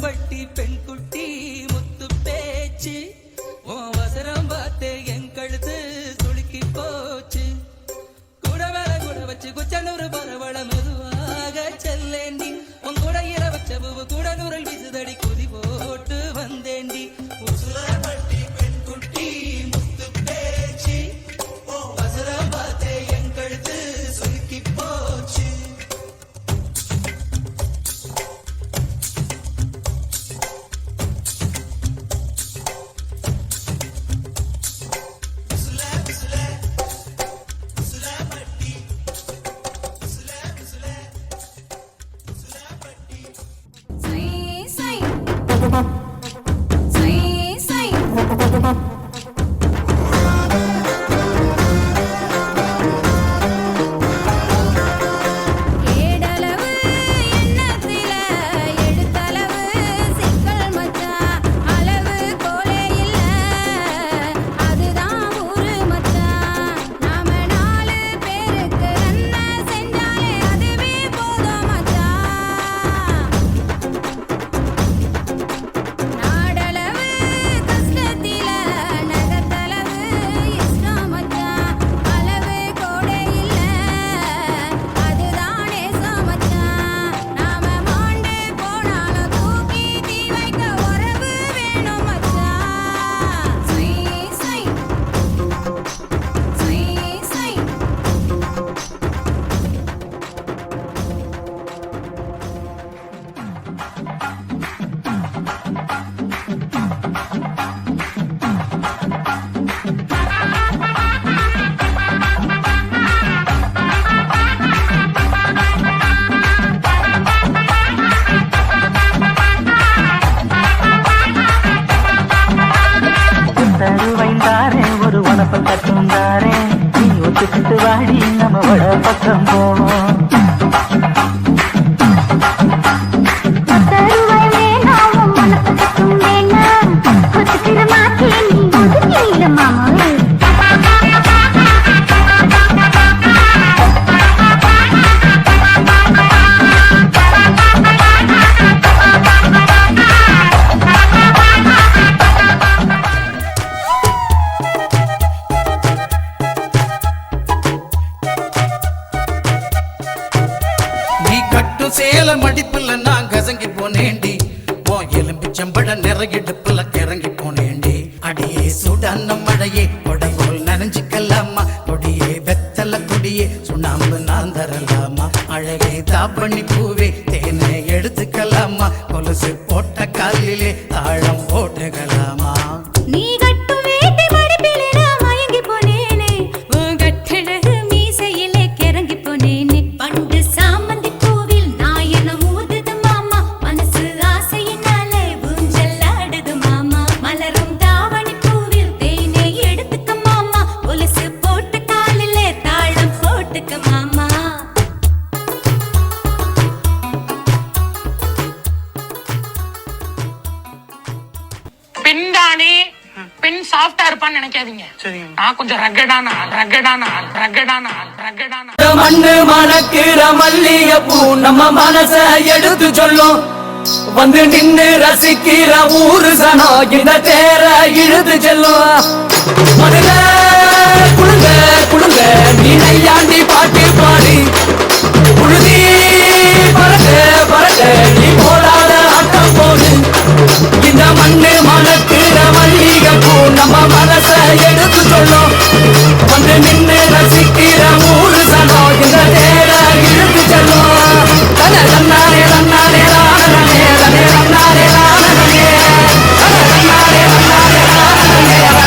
பட்டி பெண் குட்டி முத்து பேச்சு உன் வசரம் பார்த்து என் கழுத்து சுளுக்கி போச்சு கூட மேல கூட வச்சு குச்சனூறு பரவள மெதுவாக செல்லேண்டி உன் கூட இர வச்ச பூவு கூட நூறல் விசுதடி குதி போட்டு வந்தேண்டி பட்டி பெண் குட்டி முத்து பேச்சு உன் வசரம் பார்த்து என் கழுத்து சுளுக்கி போச்சு வாடி நம்ம வட பக்கம் போவோம் சேல மடிப்புல நான் கசங்கி போனேண்டி ஓ எலும்பிச்சம்பட நிறையிடுப்புல கிறங்கி போனேண்டி அடியே சுடான மழையே கொடை போல் நனைஞ்சுக்கலாமா கொடியே வெத்தல கொடியே சுண்ணாம்பு நான் தரலாமா அழகே தாப்பண்ணி பூவே தேனை எடுத்துக்கலாமா கொலுசு போட்ட காலிலே தாழம் போட்டுக்கலாமா பெண் சாஃப்டா இருப்பான்னு நினைக்காதீங்க. நான் கொஞ்சம் ரகடான மண்ணு மணக்கிற மல்லிகைப்பூ நம்ம மனச எடுத்து சொல்லும் வந்து நின்னு ரசிக்கிற ஊரு சனம் இந்த தேர இழுத்து செல்லும் குடுங்க குடுங்க நீ நையாண்டி